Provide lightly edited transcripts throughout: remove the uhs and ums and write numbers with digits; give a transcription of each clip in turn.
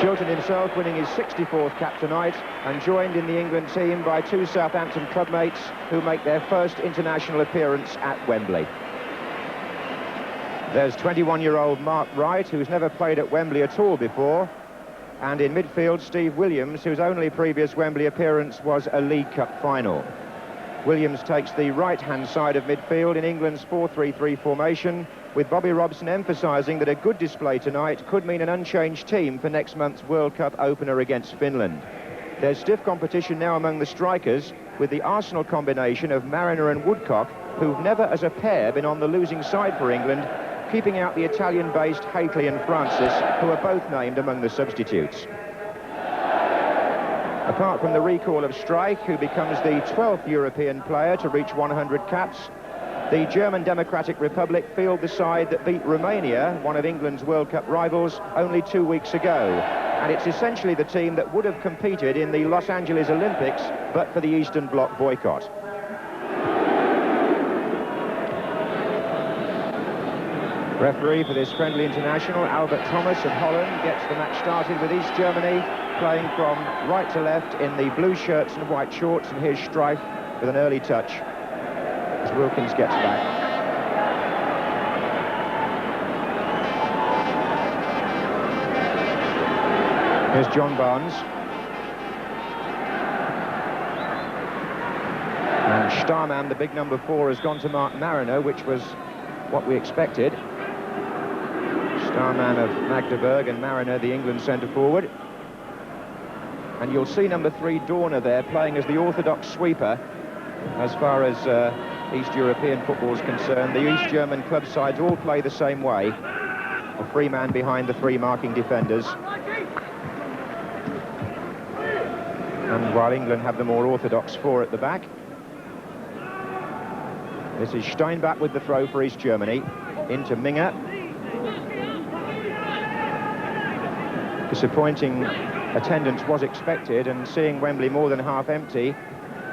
Shilton himself winning his 64th cap tonight and joined in the England team by two Southampton clubmates who make their first international appearance at Wembley. There's 21-year-old Mark Wright, who's never played at Wembley at all before. And in midfield, Steve Williams, whose only previous Wembley appearance was a League Cup final. Williams takes the right-hand side of midfield in England's 4-3-3 formation, with Bobby Robson emphasising that a good display tonight could mean an unchanged team for next month's World Cup opener against Finland. There's stiff competition now among the strikers, with the Arsenal combination of Mariner and Woodcock, who've never as a pair been on the losing side for England, keeping out the Italian-based Hately and Francis, who are both named among the substitutes. Apart from the recall of Streich, who becomes the 12th European player to reach 100 caps, the German Democratic Republic field the side that beat Romania, one of England's World Cup rivals, only 2 weeks ago. And it's essentially the team that would have competed in the Los Angeles Olympics, but for the Eastern Bloc boycott. Referee for this friendly international, Albert Thomas of Holland, gets the match started with East Germany playing from right to left in the blue shirts and white shorts, and here's Streich with an early touch as Wilkins gets back. Here's John Barnes. And Starman, the big number 4, has gone to Mark Mariner, which was what we expected. Starman of Magdeburg and Mariner, the England centre-forward. And you'll see number 3, Dorner, there, playing as the orthodox sweeper as far as East European football is concerned. The East German club sides all play the same way. A free man behind the 3 marking defenders. And while England have the more orthodox 4 at the back. This is Steinbach with the throw for East Germany. Into Minge. Disappointing attendance was expected, and seeing Wembley more than half empty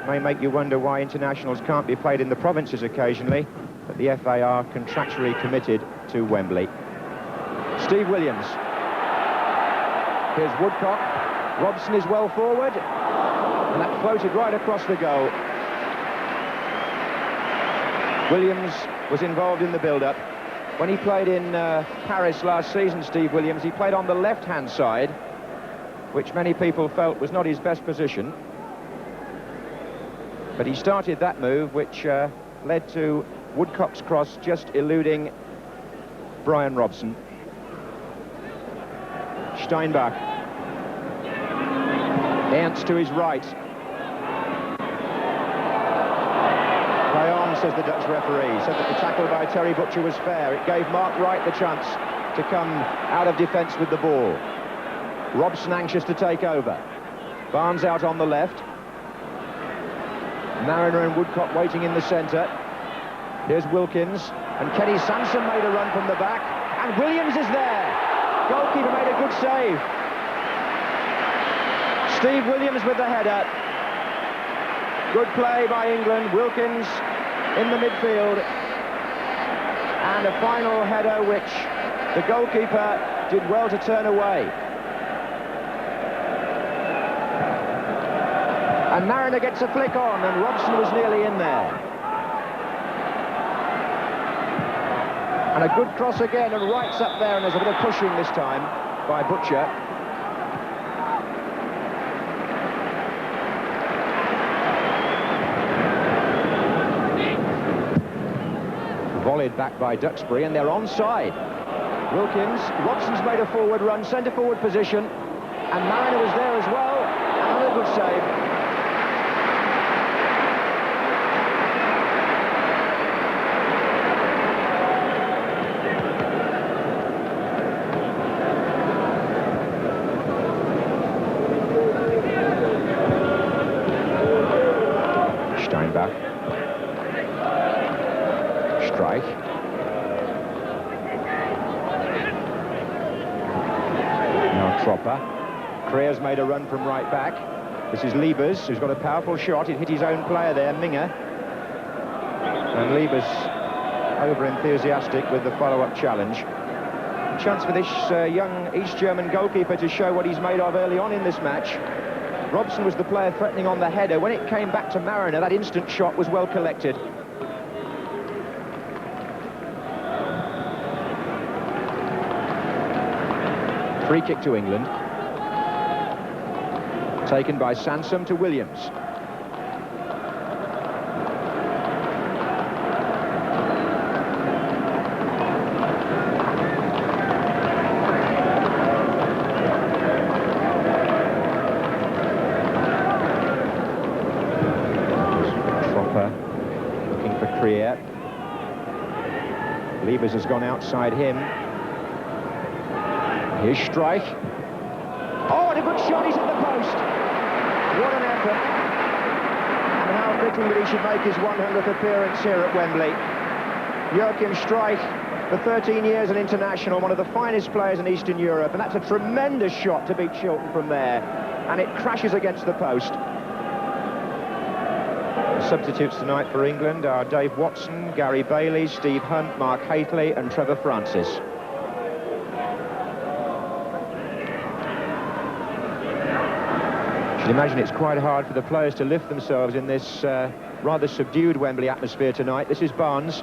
may make you wonder why internationals can't be played in the provinces occasionally, but the FA are contractually committed to Wembley. Steve Williams. Here's Woodcock. Robson is well forward, and that floated right across the goal. Williams was involved in the build-up. When he played in Paris last season, Steve Williams, he played on the left-hand side, which many people felt was not his best position. But he started that move, which led to Woodcock's cross just eluding Brian Robson. Steinbach. Ernst to his right. Play on, says the Dutch referee. Said that the tackle by Terry Butcher was fair. It gave Mark Wright the chance to come out of defence with the ball. Robson anxious to take over. Barnes out on the left. Mariner and Woodcock waiting in the centre. Here's Wilkins. And Kenny Sansom made a run from the back. And Williams is there. Goalkeeper made a good save. Steve Williams with the header. Good play by England. Wilkins in the midfield. And a final header which the goalkeeper did well to turn away. And Mariner gets a flick on, and Robson was nearly in there. And a good cross again, and Wright's up there, and there's a bit of pushing this time by Butcher. Volleyed back by Duxbury, and they're onside. Wilkins, Robson's made a forward run, centre-forward position, and Mariner was there as well, and another good save. Steinbach. Streich. Now Tropper. Creer's made a run from right back. This is Liebers, who's got a powerful shot. He hit his own player there, Minge. And Liebers over enthusiastic with the follow-up challenge. chance for this young East German goalkeeper to show what he's made of early on in this match. Robson was the player threatening on the header. When it came back to Mariner, that instant shot was well collected. Free kick to England. Taken by Sansom to Williams. Looking for Krier. Liebers has gone outside him. Here's Streich. Oh, what a good shot, he's at the post. What an effort. And how fitting that he should make his 100th appearance here at Wembley. Joachim Streich, for 13 years an international, one of the finest players in Eastern Europe, and that's a tremendous shot to beat Chilton from there. And it crashes against the post. The substitutes tonight for England are Dave Watson, Gary Bailey, Steve Hunt, Mark Haitley and Trevor Francis. You can imagine it's quite hard for the players to lift themselves in this rather subdued Wembley atmosphere tonight. This is Barnes.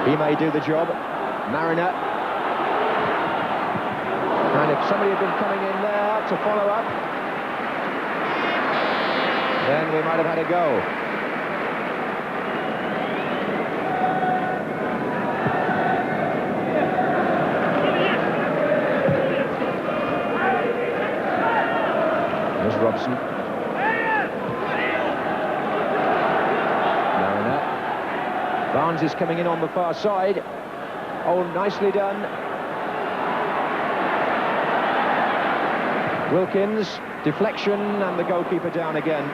He may do the job. Mariner. And if somebody had been coming in there to follow up, then we might have had a goal. Robson. Mariner. Barnes is coming in on the far side. Oh, nicely done. Wilkins, deflection, and the goalkeeper down again.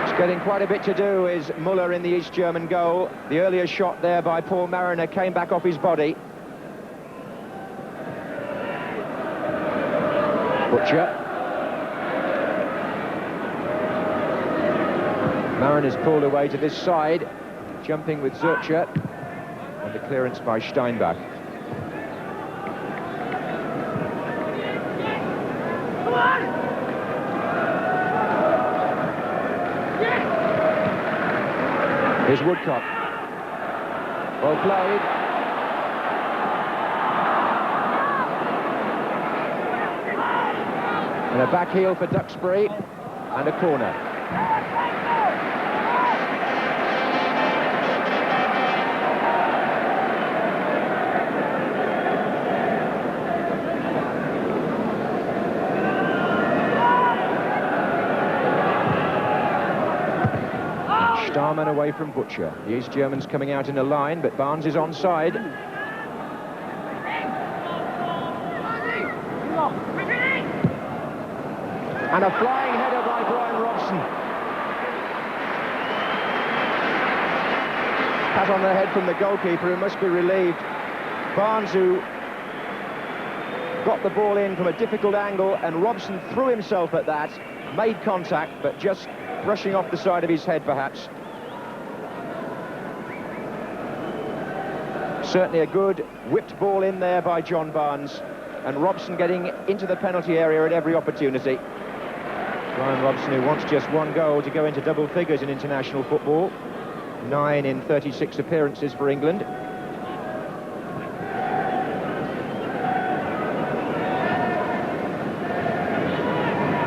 It's getting quite a bit to do, is Muller in the East German goal. The earlier shot there by Paul Mariner came back off his body. Butcher. Mariner's pulled away to this side, jumping with Zurcher, and the clearance by Steinbach. Come on! Here's Woodcock. Well played. And a back heel for Duxbury, and a corner. Starman away from Butcher. The East Germans coming out in a line, but Barnes is onside. And a flying header by Brian Robson. Pat on the head from the goalkeeper, who must be relieved. Barnes, who got the ball in from a difficult angle, and Robson threw himself at that, made contact, but just brushing off the side of his head, perhaps. Certainly a good whipped ball in there by John Barnes, and Robson getting into the penalty area at every opportunity. Brian Robson, who wants just one goal to go into double figures in international football. 9 in 36 appearances for England.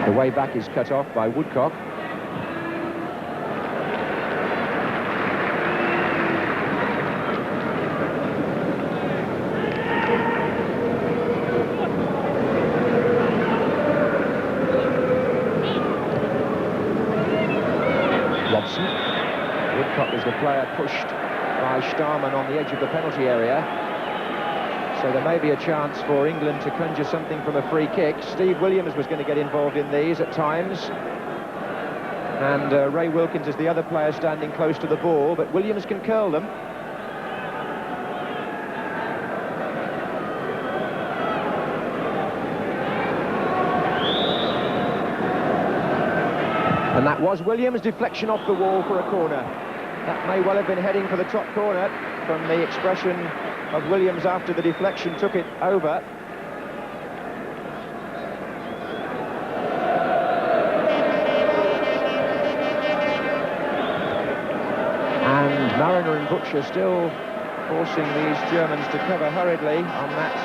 The way back is cut off by Woodcock. Robson. Woodcock was the player pushed by Starman on the edge of the penalty area. So there may be a chance for England to conjure something from a free kick. Steve Williams was going to get involved in these at times. And Ray Wilkins is the other player standing close to the ball, but Williams can curl them. And that was Williams' deflection off the wall for a corner. That may well have been heading for the top corner from the expression of Williams after the deflection took it over. And Mariner and Butcher still forcing these Germans to cover hurriedly on that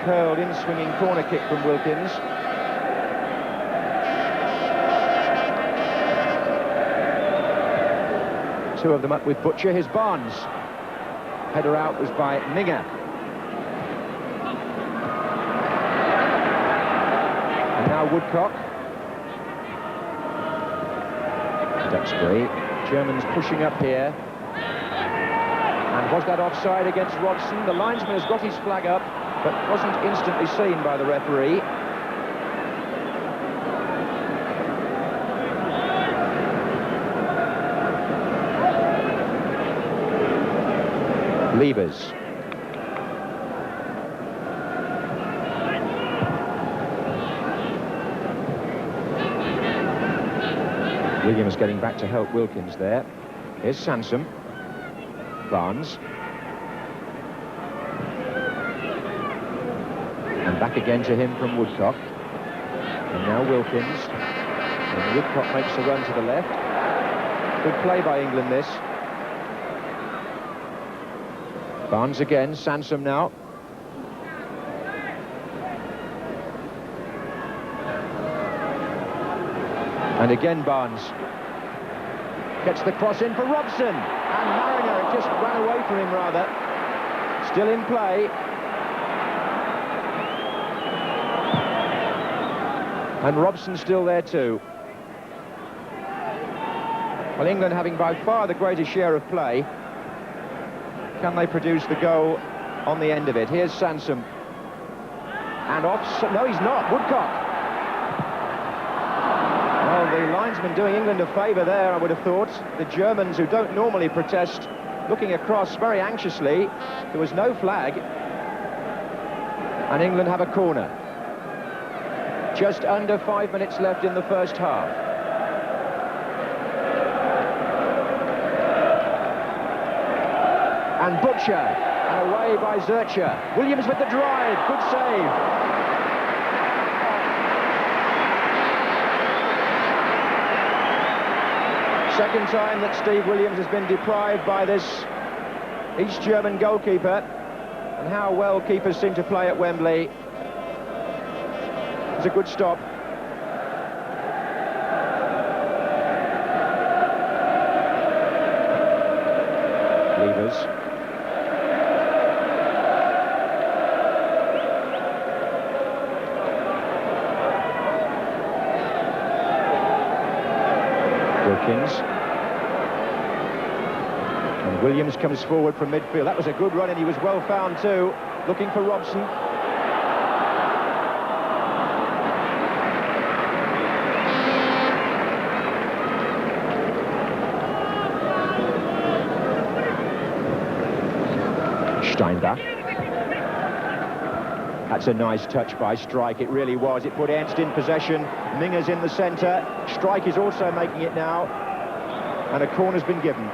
curled in-swinging corner kick from Wilkins. Two of them up with Butcher. Here's Barnes. Header out was by Minger. And now Woodcock. Duxbury. Germans pushing up here. And was that offside against Robson? The linesman has got his flag up, but wasn't instantly seen by the referee. Levers. Williams getting back to help Wilkins there. Here's Sansom. Barnes. And back again to him from Woodcock. And now Wilkins. And Woodcock makes a run to the left. Good play by England, this. Barnes again, Sansom now. And again Barnes. Gets the cross in for Robson. And Mariner just ran away from him, rather. Still in play. And Robson still there too. Well, England having by far the greatest share of play. Can they produce the goal on the end of it? Here's Sansom. And off... No, he's not. Woodcock. Well, the linesman doing England a favour there, I would have thought. The Germans, who don't normally protest, looking across very anxiously. There was no flag. And England have a corner. Just under 5 minutes left in the first half. And Butcher, and away by Zurcher. Williams with the drive, good save. Second time that Steve Williams has been deprived by this East German goalkeeper. And how well keepers seem to play at Wembley. It's a good stop. Levers. Wilkins. And Williams comes forward from midfield. That was a good run, and he was well found too, looking for Robson. Steinbach. That's a nice touch by Streich, it really was. It put Ernst in possession. Minger's in the centre. Streich is also making it now. And a corner's been given.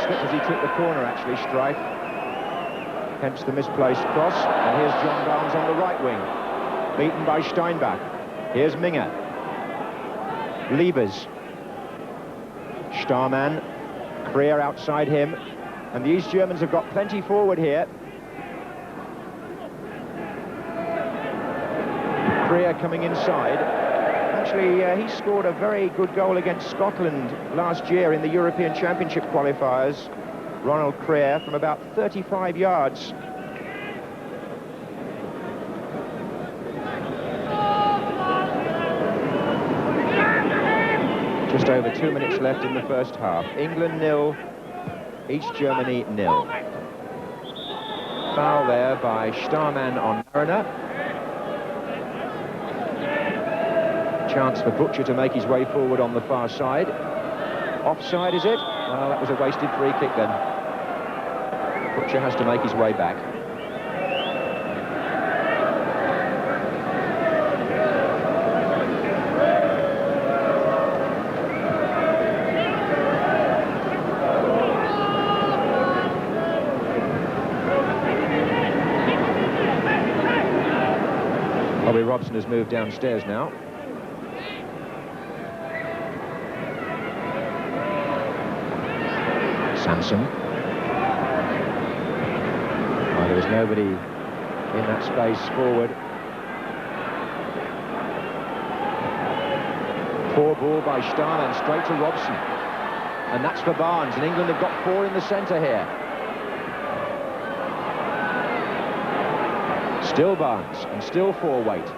As he took the corner, actually, Streich. Hence the misplaced cross. And here's John Barnes on the right wing. Beaten by Steinbach. Here's Minger. Liebers. Starman. Krier outside him. And the East Germans have got plenty forward here. Krier coming inside. Actually, he scored a very good goal against Scotland last year in the European Championship qualifiers. Ronald Krier from about 35 yards. Just over 2 minutes left in the first half. England 0, East Germany 0. Foul there by Starman on Mariner. Chance for Butcher to make his way forward on the far side. Offside, is it? Well, that was a wasted free kick then. Butcher has to make his way back. Bobby Robson has moved downstairs now. Sanson. Oh, there was nobody in that space forward. Poor ball by Stahl and straight to Robson. And that's for Barnes, and England have got 4 in the centre here. Still Barnes, and still 4 weight.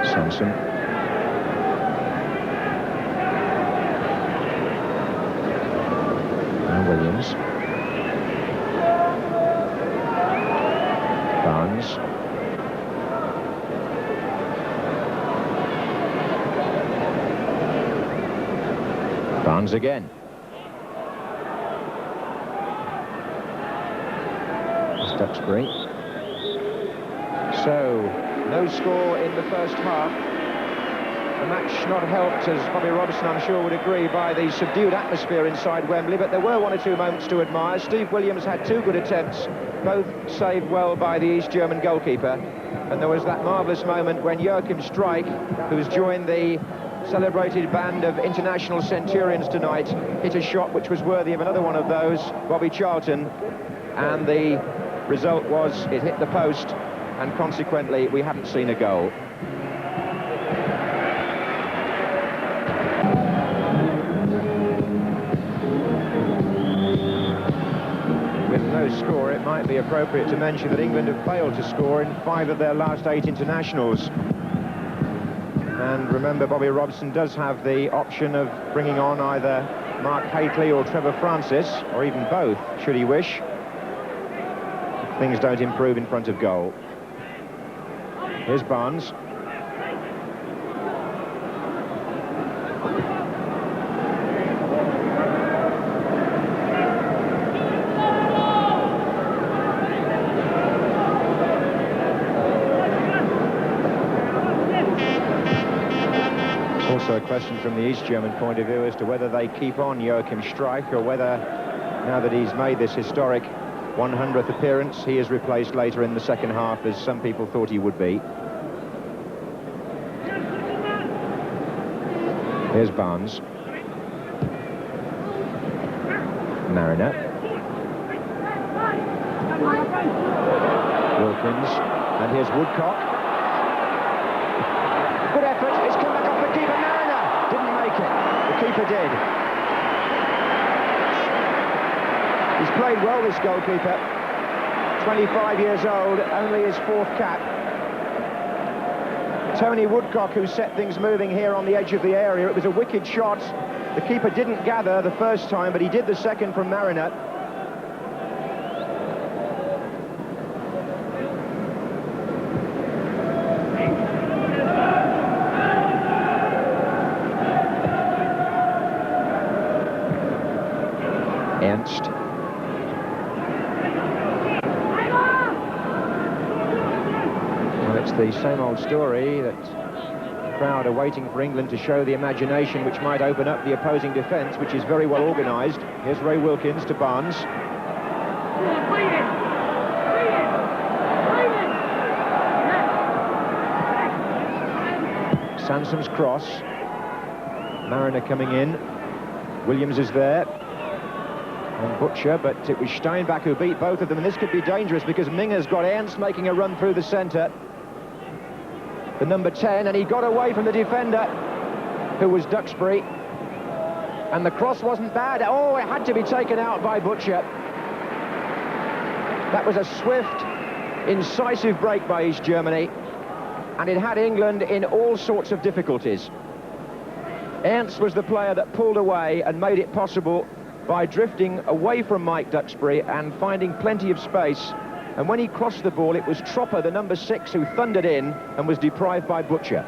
Sanson. And Williams. Barnes. Barnes again. Duxbury. So, no score in the first half. The match not helped, as Bobby Robson, I'm sure, would agree, by the subdued atmosphere inside Wembley, but there were 1 or 2 moments to admire. Steve Williams had 2 good attempts, both saved well by the East German goalkeeper. And there was that marvellous moment when Joachim Streich, who's joined the celebrated band of international centurions tonight, hit a shot which was worthy of another one of those, Bobby Charlton, and the result was it hit the post, and consequently we haven't seen a goal. With no score, it might be appropriate to mention that England have failed to score in 5 of their last 8 internationals. And remember, Bobby Robson does have the option of bringing on either Mark Hateley or Trevor Francis, or even both, should he wish, if things don't improve in front of goal. Here's Barnes. Also a question from the East German point of view as to whether they keep on Joachim Streich, or whether, now that he's made this historic 100th appearance, he is replaced later in the second half, as some people thought he would be. Here's Barnes. Mariner. Wilkins. And here's Woodcock. Good effort. It's come back off the keeper. Mariner didn't make it. The keeper did. He's played well, this goalkeeper. 25 years old, only his 4th cap. Tony Woodcock, who set things moving here on the edge of the area. It was a wicked shot. The keeper didn't gather the first time, but he did the second from Mariner. Ernst. Well, it's the same old story, that the crowd are waiting for England to show the imagination which might open up the opposing defence, which is very well organised. Here's Ray Wilkins to Barnes. Sanson's cross. Mariner coming in. Williams is there. And Butcher, but it was Steinbach who beat both of them, and this could be dangerous because Minger's got Ernst making a run through the centre. The number 10, and he got away from the defender, who was Duxbury. And the cross wasn't bad. Oh, it had to be taken out by Butcher. That was a swift incisive break by East Germany, and it had England in all sorts of difficulties. Ernst was the player that pulled away and made it possible by drifting away from Mike Duxbury and finding plenty of space. And when he crossed the ball, it was Tropper, the number 6, who thundered in and was deprived by Butcher.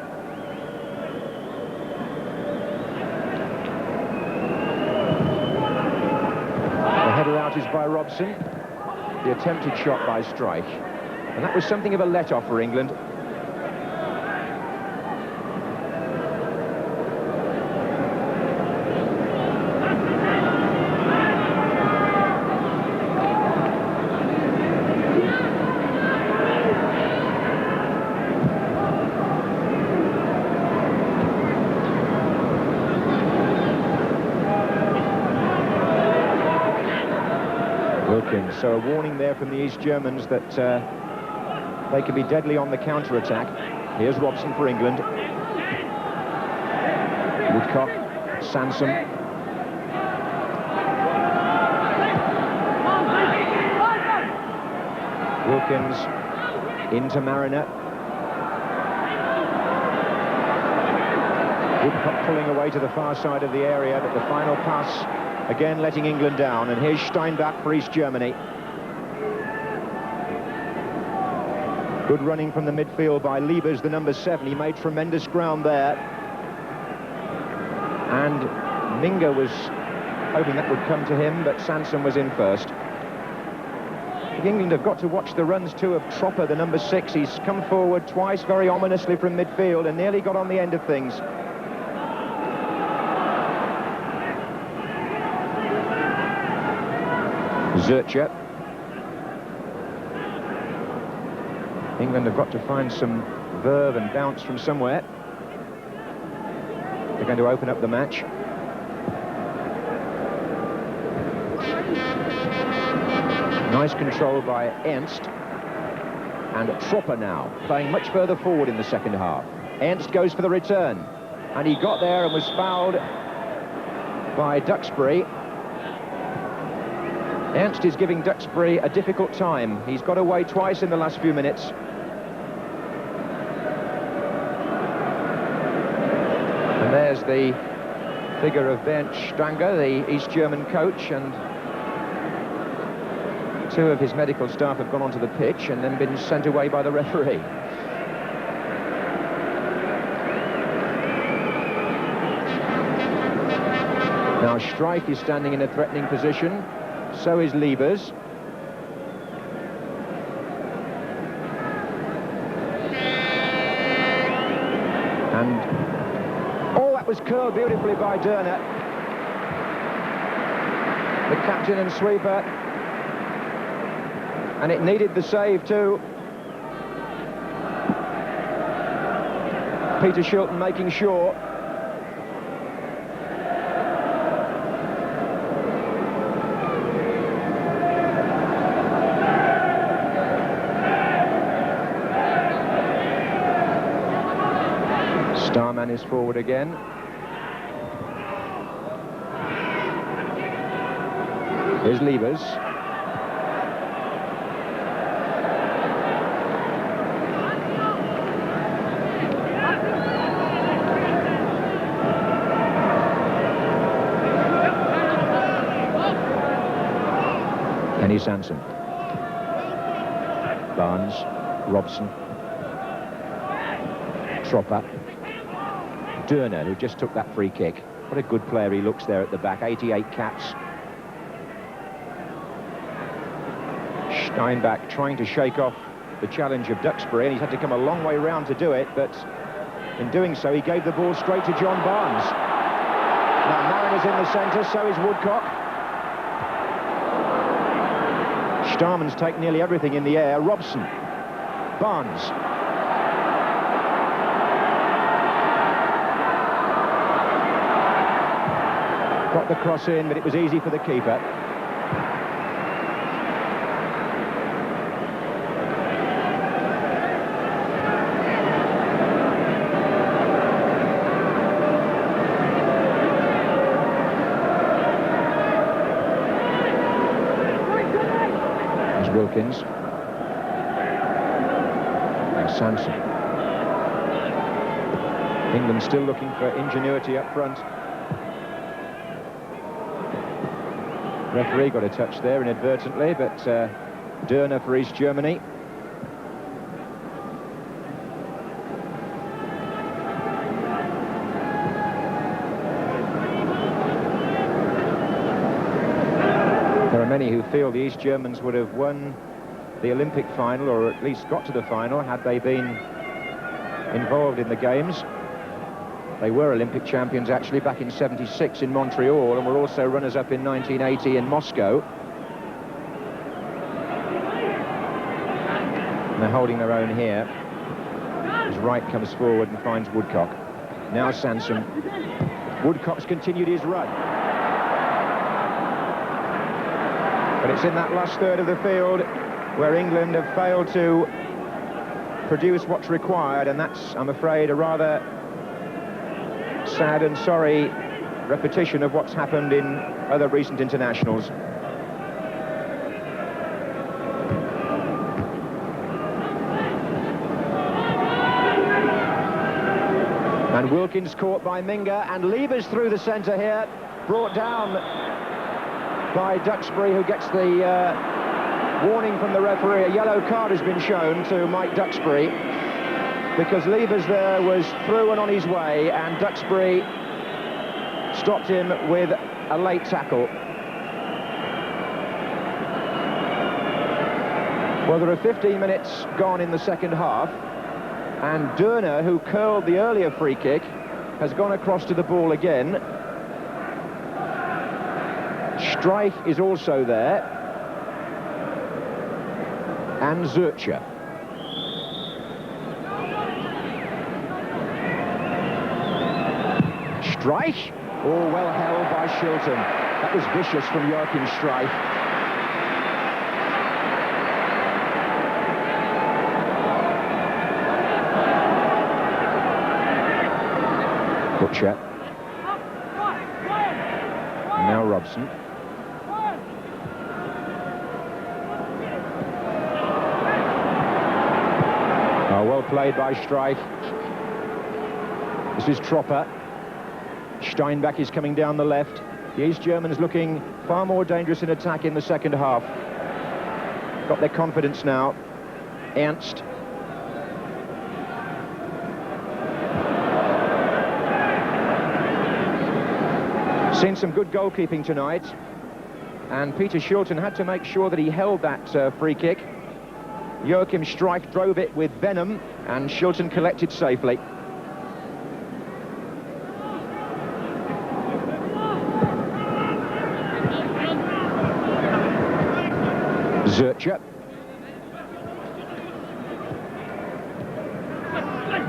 The header out is by Robson. The attempted shot by Streich. And that was something of a let-off for England. So a warning there from the East Germans that they can be deadly on the counter-attack. Here's Robson for England. Woodcock, Sansom. Wilkins into Mariner. Woodcock pulling away to the far side of the area, but the final pass again letting England down. And here's Steinbach for East Germany. Good running from the midfield by Liebers, the number 7. He made tremendous ground there. And Minga was hoping that would come to him, but Sansom was in first. I think England have got to watch the runs too of Tropper, the number 6. He's come forward twice very ominously from midfield and nearly got on the end of things. Zurcher. England have got to find some verve and bounce from somewhere. They're going to open up the match. Nice control by Ernst. And Tropper now, playing much further forward in the second half. Ernst goes for the return. And he got there and was fouled by Duxbury. Ernst is giving Duxbury a difficult time. He's got away twice in the last few minutes. And there's the figure of Bernd Stanger, the East German coach, and 2 of his medical staff have gone onto the pitch and then been sent away by the referee. Now Streich is standing in a threatening position. So is Liebers. And oh, that was curled beautifully by Derner, the captain and sweeper. And it needed the save too. Peter Shilton making sure. Starman is forward again. Here's Liebers. Kenny Sansom. Barnes. Robson. Tropper. Derner, who just took that free kick. What a good player he looks there at the back. 88 caps. Steinbach trying to shake off the challenge of Duxbury, and he's had to come a long way round to do it, but in doing so, he gave the ball straight to John Barnes. Now, Mariner's in the centre, so is Woodcock. Starman's taken nearly everything in the air. Robson. Barnes. Got the cross in, but it was easy for the keeper. There's Wilkins. Sanson. England still looking for ingenuity up front. Referee got a touch there inadvertently, but Dörner for East Germany. There are many who feel the East Germans would have won the Olympic final, or at least got to the final, had they been involved in the games. They were Olympic champions actually back in '76 in Montreal, and were also runners-up in 1980 in Moscow. And they're holding their own here as Wright comes forward and finds Woodcock. Now Sanson. Woodcock's continued his run. But it's in that last third of the field where England have failed to produce what's required, and that's, I'm afraid, a rather sad and sorry repetition of what's happened in other recent internationals. And Wilkins caught by Minga, and Liebers through the centre here, brought down by Duxbury, who gets the warning from the referee. A yellow card has been shown to Mike Duxbury, because Liebers there was through and on his way, and Duxbury stopped him with a late tackle. Well, there are 15 minutes gone in the second half, and Dörner, who curled the earlier free kick, has gone across to the ball again. Streich is also there, and Zurcher. Streich, oh, well held by Shilton. That was vicious from Joachim Streich. Butcher. Now Robson. Oh, well played by Streich. This is Tropper. Steinbach is coming down the left. The East Germans looking far more dangerous in attack in the second half. Got their confidence now. Ernst. Seen some good goalkeeping tonight, and Peter Shilton had to make sure that he held that free kick. Joachim Streich drove it with venom, and Shilton collected safely. Zurcher.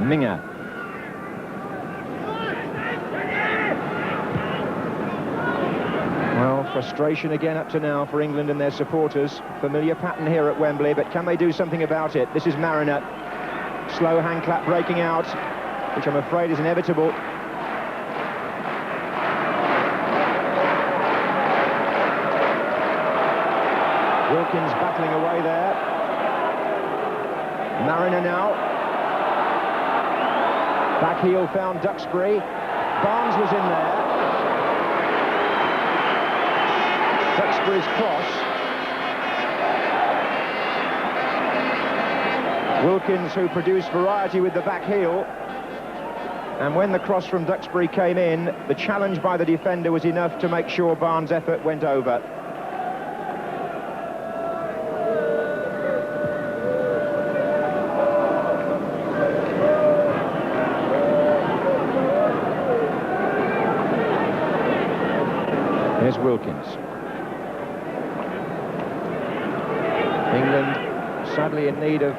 Minga. Well, frustration again up to now for England and their supporters. Familiar pattern here at Wembley, but can they do something about it? This is Mariner. Slow hand clap breaking out, which I'm afraid is inevitable. Wilkins battling away there. Mariner now. Back heel found Duxbury. Barnes was in there. Duxbury's cross. Wilkins, who produced variety with the back heel. And when the cross from Duxbury came in, the challenge by the defender was enough to make sure Barnes' effort went over. Here's Wilkins. England sadly in need of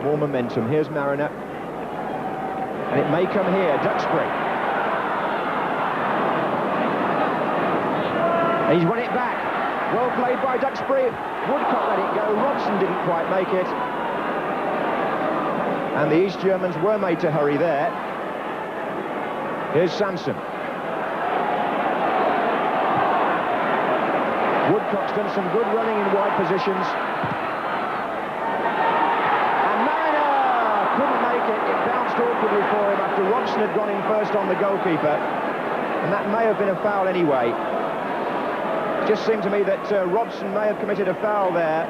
more momentum. Here's Mariner. And it may come here. Duxbury. He's won it back. Well played by Duxbury. Woodcock let it go. Robson didn't quite make it. And the East Germans were made to hurry there. Here's Sanson. Woodcock's done some good running in wide positions. And Mariner! awkwardly for him after Robson had gone in first on the goalkeeper, and that may have been a foul anyway. It just seemed to me that Robson may have committed a foul there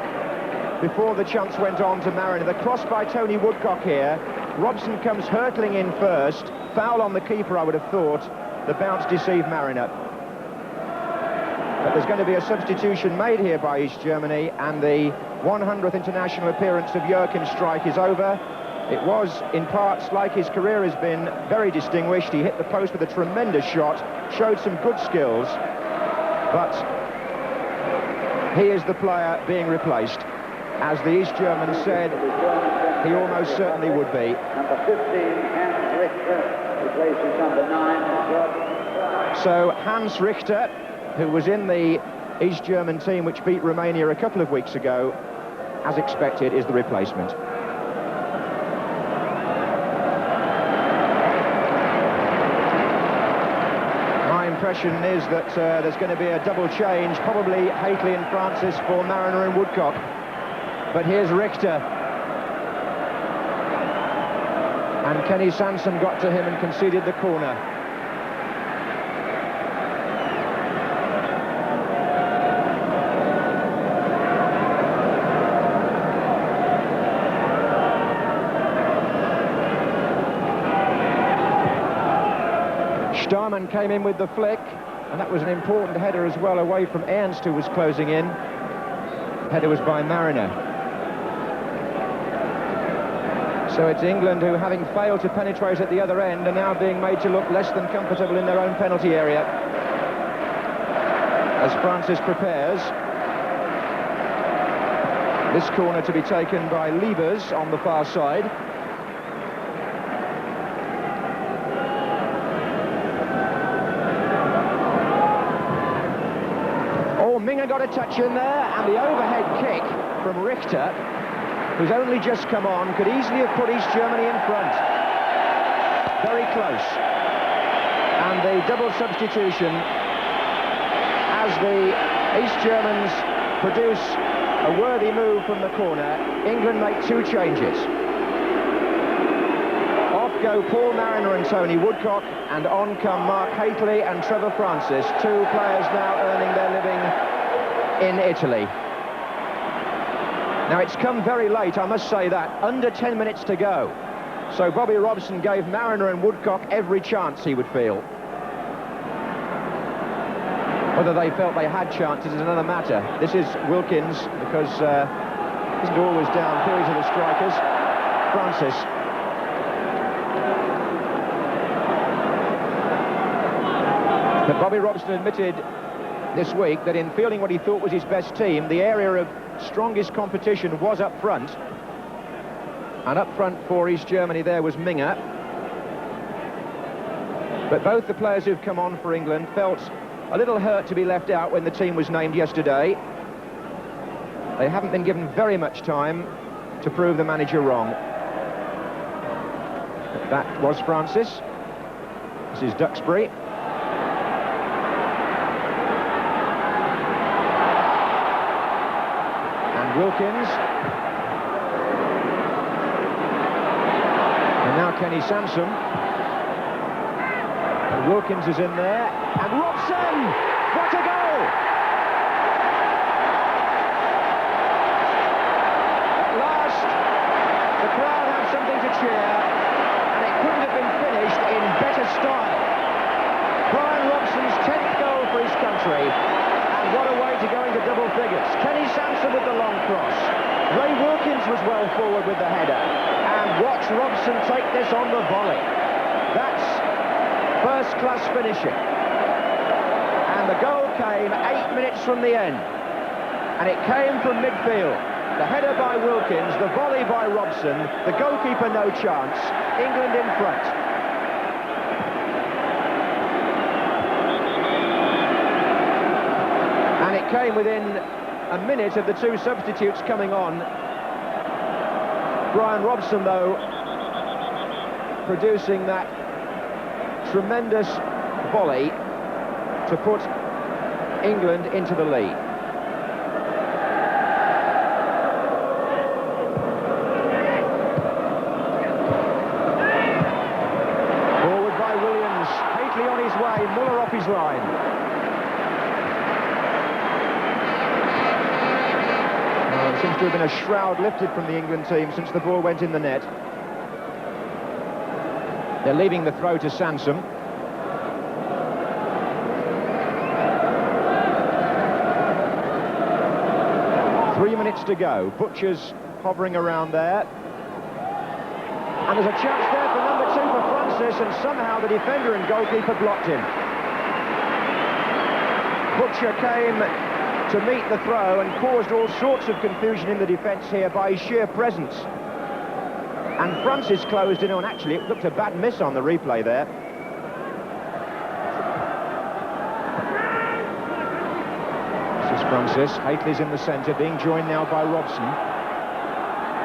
before the chance went on to Mariner. The cross by Tony Woodcock here. Robson comes hurtling in first. Foul on the keeper, I would have thought. The bounce deceived Mariner. But there's going to be a substitution made here by East Germany, and the 100th international appearance of Joachim Streich is over. It was, in parts, like his career has been, very distinguished. He hit the post with a tremendous shot, showed some good skills, but he is the player being replaced. As the East German said, he almost certainly would be. Number 15, Hans Richter, replaces number 9. So Hans Richter, who was in the East German team which beat Romania a couple of weeks ago, as expected, is the replacement. My impression is that there's going to be a double change, probably Haitley and Francis for Mariner and Woodcock. But here's Richter. And Kenny Sansom got to him and conceded the corner. Starman came in with the flick, and that was an important header as well, away from Ernst, who was closing in. The header was by Mariner. So it's England who, having failed to penetrate at the other end, are now being made to look less than comfortable in their own penalty area. As Francis prepares. This corner to be taken by Liebers on the far side. Oh, Minga got a touch in there, and the overhead kick from Richter, who's only just come on, could easily have put East Germany in front. Very close. And the double substitution as the East Germans produce a worthy move from the corner. England make two changes. Off go Paul Mariner and Tony Woodcock, and on come Mark Haitley and Trevor Francis, two players now earning their living in Italy. Now, it's come very late, I must say that, under 10 minutes to go. So Bobby Robson gave Mariner and Woodcock every chance, he would feel. Whether they felt they had chances is another matter. This is Wilkins, because isn't always down periods of the strikers. Francis. But Bobby Robson admitted this week that in fielding what he thought was his best team, the area of strongest competition was up front. And up front for East Germany there was Minga. But both the players who've come on for England felt a little hurt to be left out when the team was named yesterday. They haven't been given very much time to prove the manager wrong. But that was Francis. This is Duxbury. Wilkins, and now Kenny Sansom, and Wilkins is in there, and Robson, what a goal! At last, the crowd have something to cheer, and it couldn't have been finished in better style. Brian Robson's 10th goal for his country. What a way to go into double figures. Kenny Sansom with the long cross. Ray Wilkins was well forward with the header. And watch Robson take this on the volley. That's first-class finishing. And the goal came 8 minutes from the end. And it came from midfield. The header by Wilkins, the volley by Robson, the goalkeeper no chance, England in front. Came within a minute of the two substitutes coming on. Brian Robson, though, producing that tremendous volley to put England into the lead. on his way, Muller off his line. Well, it seems to have been a shroud lifted from the England team since the ball went in the net. They're leaving the throw to Sansom. Three minutes to go. Butcher's hovering around there. And there's a chance there for number 2 for Francis, and somehow the defender and goalkeeper blocked him. Butcher came to meet the throw and caused all sorts of confusion in the defence here by his sheer presence. And Francis closed in on, actually, it looked a bad miss on the replay there. This is Francis. Hateley's in the centre, being joined now by Robson.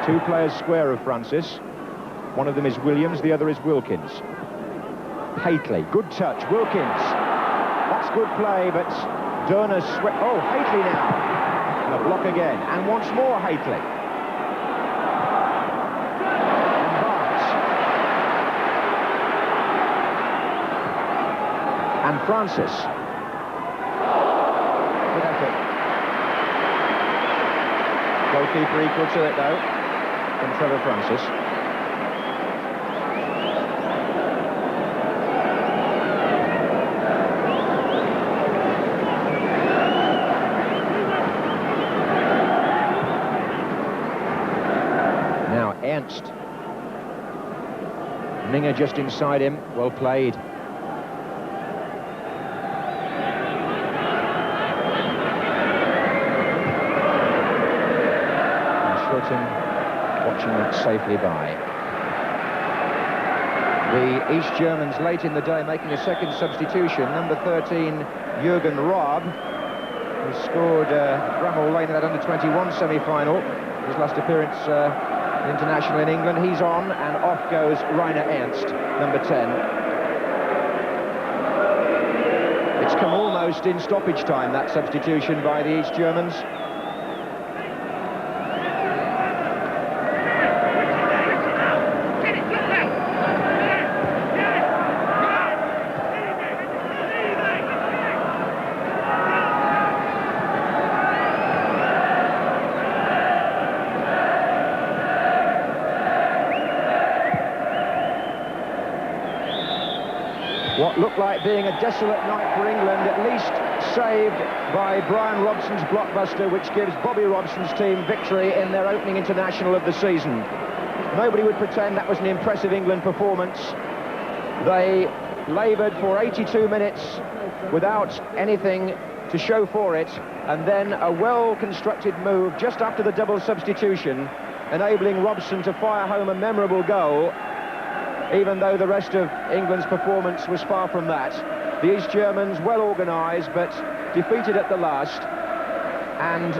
2 players square of Francis. One of them is Williams, the other is Wilkins. Hateley, good touch, Wilkins. That's good play, but Durner swept. Oh, Hateley now. And a block again, and once more Hateley. And Francis. Good effort. Goalkeeper equal to it, though, from Trevor Francis. Now, Ernst. Minger just inside him. Well played. Watching that safely by. The East Germans late in the day making a second substitution. Number 13, Jürgen Raab, who scored Bramall Lane in that under-21 semi-final. His last appearance international in England. He's on, and off goes Rainer Ernst, number 10. It's come almost in stoppage time, that substitution by the East Germans. What looked like being a desolate night for England, at least saved by Brian Robson's blockbuster, which gives Bobby Robson's team victory in their opening international of the season. Nobody would pretend that was an impressive England performance. They laboured for 82 minutes without anything to show for it, and then a well-constructed move just after the double substitution, enabling Robson to fire home a memorable goal, even though the rest of England's performance was far from that. The East Germans well organised, but defeated at the last. And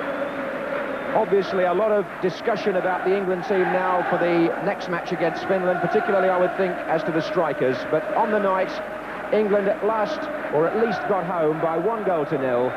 obviously a lot of discussion about the England team now for the next match against Finland, particularly, I would think, as to the strikers. But on the night, England at last, or at least got home by 1-0.